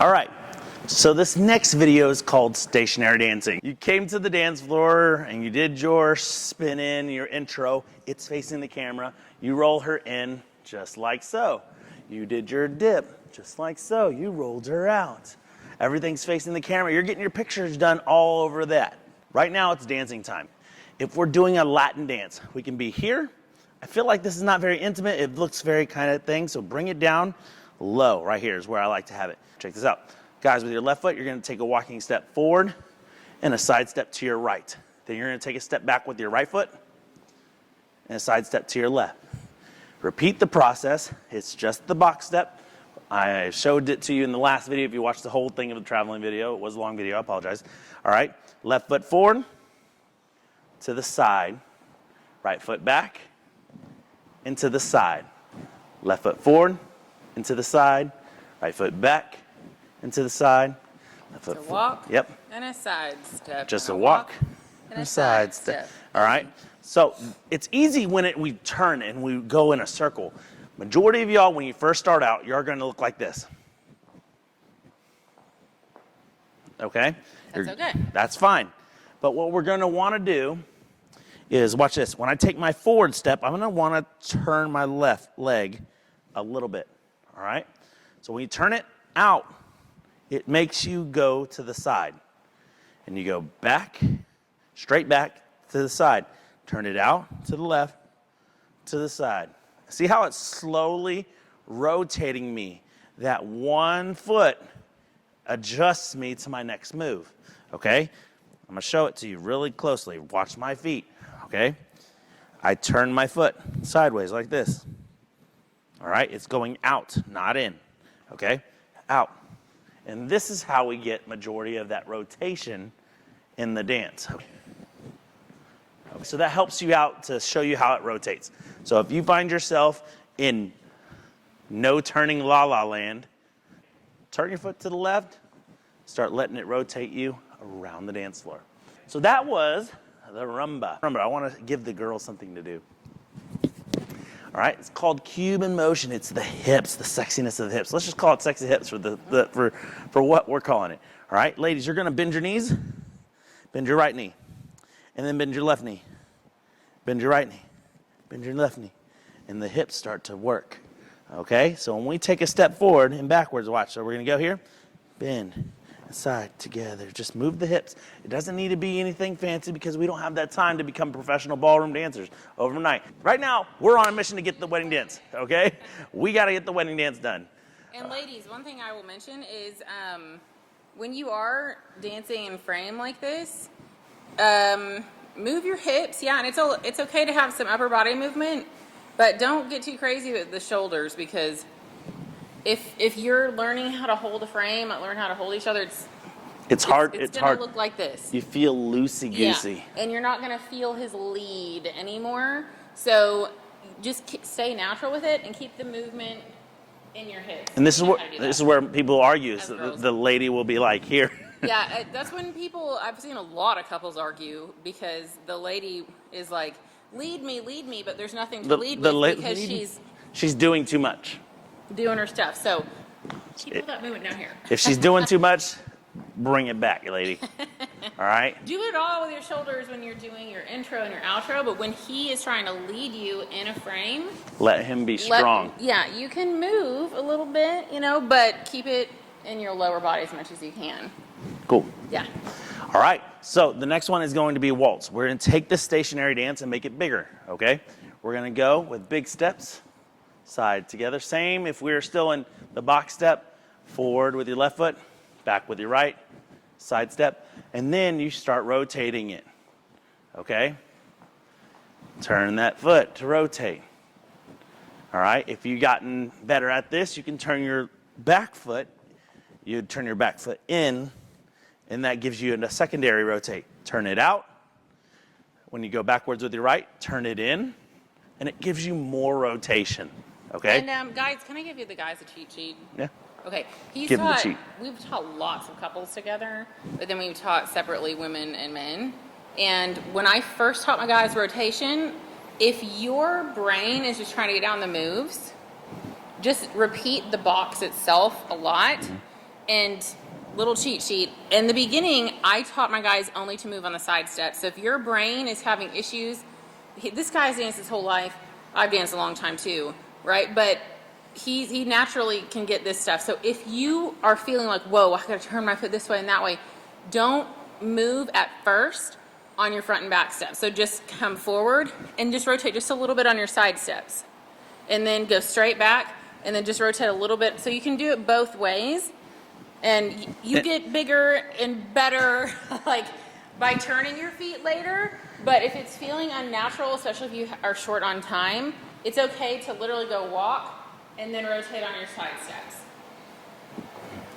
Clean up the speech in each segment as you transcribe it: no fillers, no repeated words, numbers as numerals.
All right, so this next video is called stationary dancing. You came to the dance floor and you did your spin in, your intro. It's facing the camera. You roll her in just like so. You did your dip just like so. You rolled her out. Everything's facing the camera. You're getting your pictures done all over that. Right now it's dancing time. If we're doing a Latin dance, we can be here. I feel like this is not very intimate. It looks very kind of thing, so bring it down low. Right here is where I like to have it. Check this out. Guys, with your left foot, you're going to take a walking step forward and a side step to your right. Then you're going to take a step back with your right foot and a side step to your left. Repeat the process. It's just the box step. I showed it to you in the last video. If you watched the whole thing of the traveling video, it was a long video. I apologize. All right. Left foot forward to the side. Right foot back into the side. Left foot forward into the side. Right foot back into the side. It's a walk and a side step. Just a walk and a side step. All right. So it's easy when we turn and we go in a circle. Majority of y'all, when you first start out, you're going to look like this. Okay? That's okay. That's fine. But what we're going to want to do is, watch this. When I take my forward step, I'm going to want to turn my left leg a little bit. All right? So when you turn it out, it makes you go to the side. And you go back, straight back to the side. Turn it out to the left, to the side. See how it's slowly rotating me? That one foot adjusts me to my next move. Okay? I'm going to show it to you really closely. Watch my feet. Okay? I turn my foot sideways like this. All right? It's going out, not in. Okay? Out. And this is how we get majority of that rotation in the dance. Okay. So that helps you out to show you how it rotates. So if you find yourself in no turning la-la land, turn your foot to the left, start letting it rotate you around the dance floor. So that was the rumba. Remember, I want to give the girls something to do. All right, it's called Cuban motion. It's the hips, the sexiness of the hips. Let's just call it sexy hips for what we're calling it. All right, ladies, you're going to bend your knees, bend your right knee, and then bend your left knee. Bend your right knee, bend your left knee, and the hips start to work. Okay, so when we take a step forward and backwards, watch. So we're going to go here, bend, side, together. Just move the hips. It doesn't need to be anything fancy because we don't have that time to become professional ballroom dancers overnight. Right now, we're on a mission to get the wedding dance, okay? We got to get the wedding dance done. And ladies, one thing I will mention is when you are dancing in frame like this, move your hips. Yeah, and it's okay to have some upper body movement, but don't get too crazy with the shoulders because if you're learning how to hold a frame, learn how to hold each other, it's hard. It's gonna look like this. You feel loosey-goosey. Yeah, and you're not gonna feel his lead anymore. So just stay natural with it and keep the movement in your hips. And this is where people argue. The lady will be like, here. Yeah, that's when I've seen a lot of couples argue because the lady is like, lead me, but there's nothing to lead with because she's doing too much. Doing her stuff. So keep that movement down here. If she's doing too much, bring it back, lady. All right? Do it all with your shoulders when you're doing your intro and your outro, but when he is trying to lead you in a frame, let him be strong. Yeah, you can move a little bit, but keep it in your lower body as much as you can. Cool. Yeah. All right. So the next one is going to be waltz. We're going to take this stationary dance and make it bigger, okay? We're going to go with big steps. Side together. Same if we're still in the box step, forward with your left foot, back with your right, side step, and then you start rotating it. Okay? Turn that foot to rotate. All right? If you've gotten better at this, you can turn your back foot. You turn your back foot in, and that gives you a secondary rotate. Turn it out. When you go backwards with your right, turn it in, and it gives you more rotation. Okay. And guys, can I give you the guys a cheat sheet? Yeah. Okay. Give them the cheat. We've taught lots of couples together, but then we've taught separately women and men. And when I first taught my guys rotation, if your brain is just trying to get down the moves, just repeat the box itself a lot. And little cheat sheet. In the beginning, I taught my guys only to move on the side steps. So if your brain is having issues, this guy's danced his whole life. I've danced a long time too, right? But he naturally can get this stuff. So if you are feeling like, whoa, I gotta turn my foot this way and that way, don't move at first on your front and back steps. So just come forward and just rotate just a little bit on your side steps. And then go straight back and then just rotate a little bit. So you can do it both ways. And you get bigger and better like by turning your feet later. But if it's feeling unnatural, especially if you are short on time, it's okay to literally go walk and then rotate on your side steps.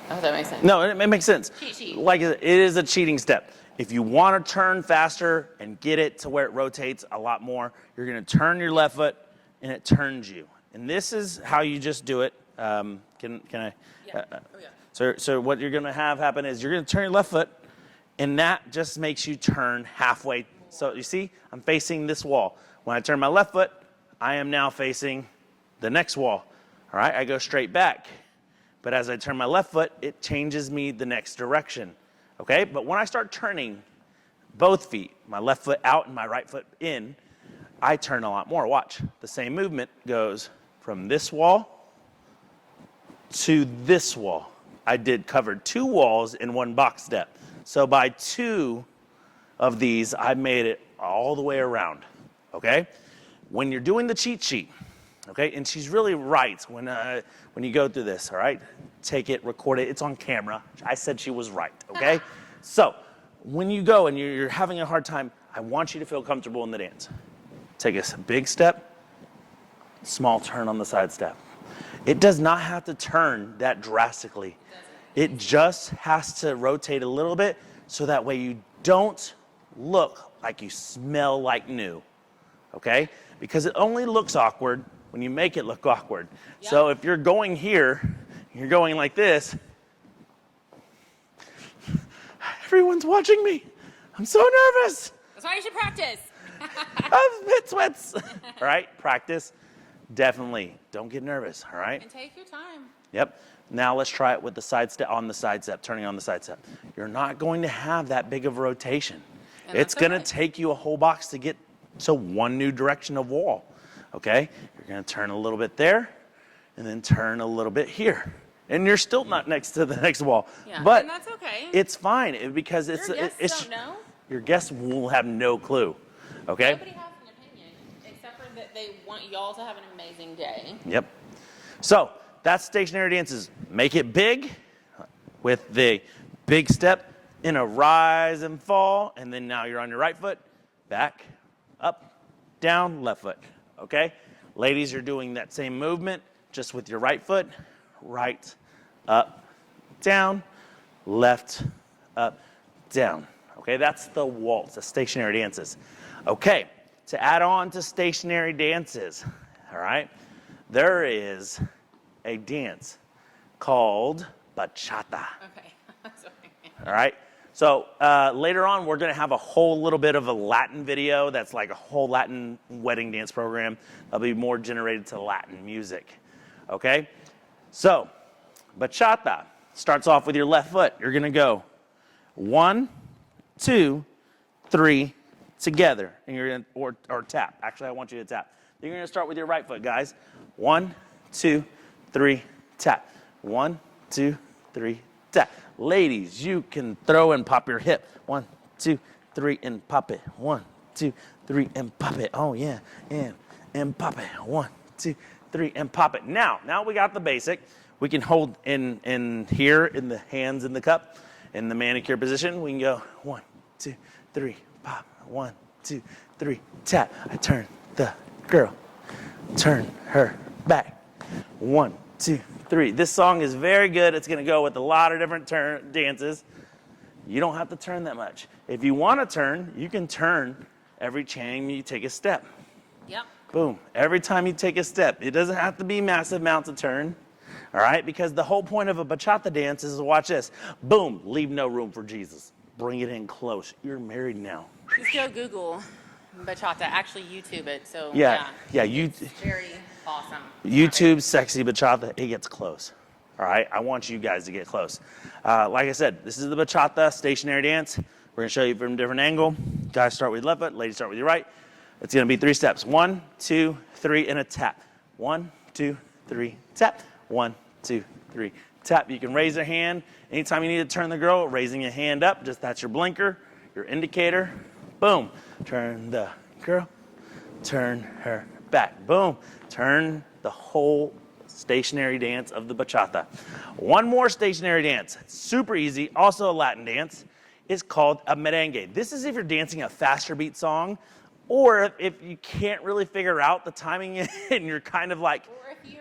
I hope that makes sense. No, it makes sense. Cheat sheet. Like it is a cheating step. If you want to turn faster and get it to where it rotates a lot more, you're going to turn your left foot and it turns you. And this is how you just do it. Can I? Yeah. Oh, yeah. So what you're going to have happen is you're going to turn your left foot, and that just makes you turn halfway. So you see, I'm facing this wall. When I turn my left foot, I am now facing the next wall. All right, I go straight back. But as I turn my left foot, it changes me the next direction. Okay, but when I start turning both feet, my left foot out and my right foot in, I turn a lot more. Watch, the same movement goes from this wall to this wall. I covered 2 walls in 1 box step. So by 2 of these, I made it all the way around, okay? When you're doing the cheat sheet, okay, and she's really right when you go through this, all right? Take it, record it, it's on camera. I said she was right, okay? So when you go and you're having a hard time, I want you to feel comfortable in the dance. Take a big step, small turn on the side step. It does not have to turn that drastically. It just has to rotate a little bit so that way you don't look like you smell like new, okay? Because it only looks awkward when you make it look awkward. Yep. So if you're going here, you're going like this, everyone's watching me. I'm so nervous. That's why you should practice. I'm pit sweats. All right, practice. Definitely. Don't get nervous, all right? And take your time. Yep. Now let's try it with the side step, on the side step, turning on the side step. You're not going to have that big of a rotation. And it's going to take you a whole box to get to one new direction of wall, okay? You're going to turn a little bit there and then turn a little bit here. And you're still not next to the next wall. Yeah, but and that's okay. It's fine because it's... Your guests don't know. Your guests will have no clue, okay? Nobody has an opinion except for that they want y'all to have an amazing day. Yep. So that's stationary dances. Make it big with the big step in a rise and fall, and then now you're on your right foot, back, up, down, left foot, okay? Ladies, you're doing that same movement just with your right foot, right, up, down, left, up, down. Okay, that's the waltz, the stationary dances. Okay, to add on to stationary dances, all right, there is a dance called bachata. Okay. Sorry. All right, so later on we're going to have a whole little bit of a Latin video that's like a whole Latin wedding dance program. That'll be more generated to Latin music. Okay, so bachata starts off with your left foot. You're going to go 1, 2, 3 together, and you're going to or tap. Actually, I want you to tap. You're going to start with your right foot, guys. 1, 2, 3, tap. 1, 2, 3, tap. Ladies, you can throw and pop your hip. 1, 2, 3, and pop it. 1, 2, 3, and pop it. Oh yeah, and pop it. 1, 2, 3, and pop it. Now we got the basic. We can hold in here in the hands in the cup. In the manicure position, we can go 1, 2, 3, pop. 1, 2, 3, tap. I turn the girl, turn her back. 1, 2, 3. This song is very good. It's going to go with a lot of different dances. You don't have to turn that much. If you want to turn, you can turn every time you take a step. Yep. Boom. Every time you take a step. It doesn't have to be massive amounts of turn. All right, because the whole point of a bachata dance is to watch this. Boom, leave no room for Jesus. Bring it in close. You're married now. Just go Google bachata. Actually, YouTube it. So yeah. It's very awesome. YouTube sexy bachata. It gets close. All right, I want you guys to get close. Like I said, this is the bachata stationary dance. We're gonna show you from a different angle. Guys start with your left foot, ladies start with your right. It's gonna be 3 steps. 1, 2, 3, and a tap. 1, 2, 3, tap. 1, 2, 3, tap. You can raise your hand anytime you need to turn the girl. Raising your hand up, just that's your blinker, your indicator. Boom. Turn the girl. Turn her back. Boom. Turn the whole stationary dance of the bachata. One more stationary dance, super easy, also a Latin dance, is called a merengue. This is if you're dancing a faster beat song, or if you can't really figure out the timing and you're kind of like, or if you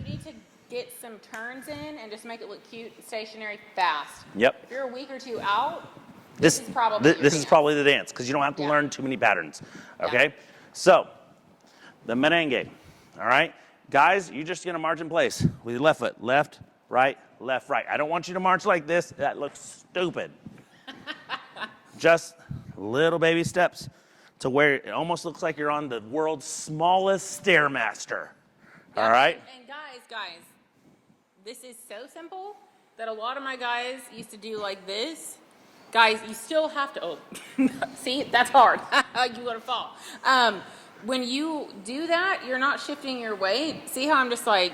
need to get some turns in and just make it look cute, stationary, fast. yep. If you're a week or two out, this is probably the dance because you don't have to learn too many patterns. Okay, so the merengue. All right, guys, you're just gonna march in place with your left foot, left, right, left, right. I don't want you to march like this. That looks stupid. Just little baby steps to where it almost looks like you're on the world's smallest Stairmaster. All right. And guys, this is so simple that a lot of my guys used to do like this. Guys, you still have to, oh, see, that's hard. You're gonna fall. When you do that, you're not shifting your weight. See how I'm just like,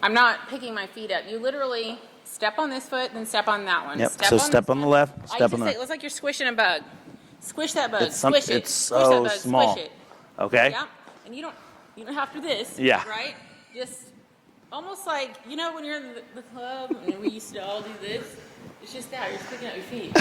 I'm not picking my feet up. You literally step on this foot, then step on that one. Yep. Step on the left, step on the right. It looks like you're squishing a bug. Squish that bug. It's Squish it. It's Squish so that bug. small. Squish it. Okay. Yeah. And you don't have to this. Yeah. Right? Just almost like, you know, when you're in the club and we used to all do this. It's just that, you're just picking up your feet.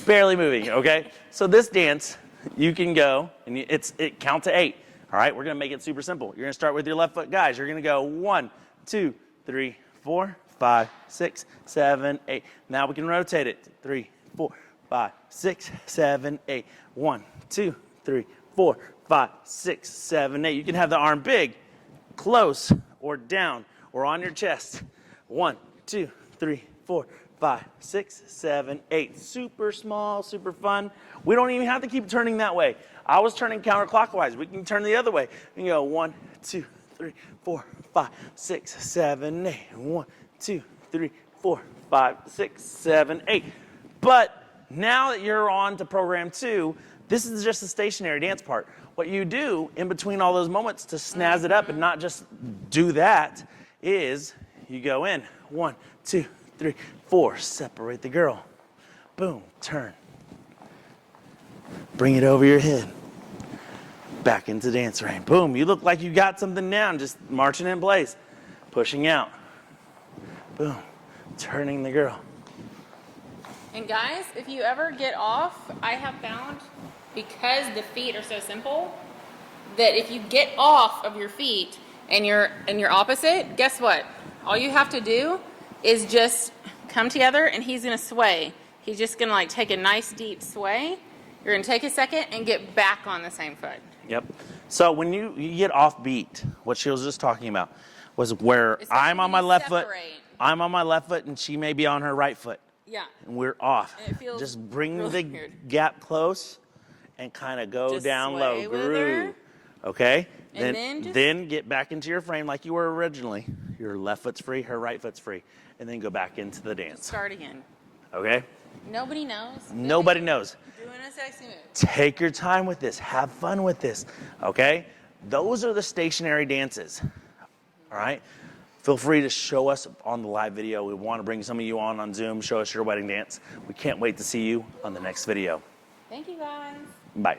Barely moving, okay? So this dance, you can go, and it count to 8. All right, we're gonna make it super simple. You're gonna start with your left foot, guys. You're gonna go 1, 2, 3, 4, 5, 6, 7, 8. Now we can rotate it. 3, 4, 5, 6, 7, 8. 1, 2, 3, 4, 5, 6, 7, 8. You can have the arm big, close, or down, or on your chest. 1, 2, 3, 4, 5, 6, 7, 8. Super small, super fun. We don't even have to keep turning that way. I was turning counterclockwise. We can turn the other way. We can go 1, 2, 3, 4, 5, 6, 7, 8. 1, 2, 3, 4, 5, 6, 7, 8. But now that you're on to program 2, this is just the stationary dance part. What you do in between all those moments to snazz it up and not just do that is you go in 1, 2, 3, 4, separate the girl. Boom, turn. Bring it over your head. Back into dance rain. Boom, you look like you got something down, just marching in place. Pushing out. Boom, turning the girl. And guys, if you ever get off, I have found, because the feet are so simple, that if you get off of your feet and you're opposite, guess what? All you have to do is just come together and he's gonna sway. He's just gonna like take a nice deep sway. You're gonna take a second and get back on the same foot. Yep. So when you get off beat, what she was just talking about was where I'm on my left foot. I'm on my left foot and she may be on her right foot. Yeah. And we're off. And it feels just bring really the weird. Gap close and kind of go Just down sway low. with Groove. her. Okay? And then get back into your frame like you were originally. Your left foot's free, her right foot's free. And then go back into the dance. Start again. Okay? Nobody knows. Nobody knows. Doing a sexy move. Take your time with this. Have fun with this. Okay? Those are the stationary dances. All right? Feel free to show us on the live video. We want to bring some of you on Zoom, show us your wedding dance. We can't wait to see you on the next video. Thank you, guys. Bye.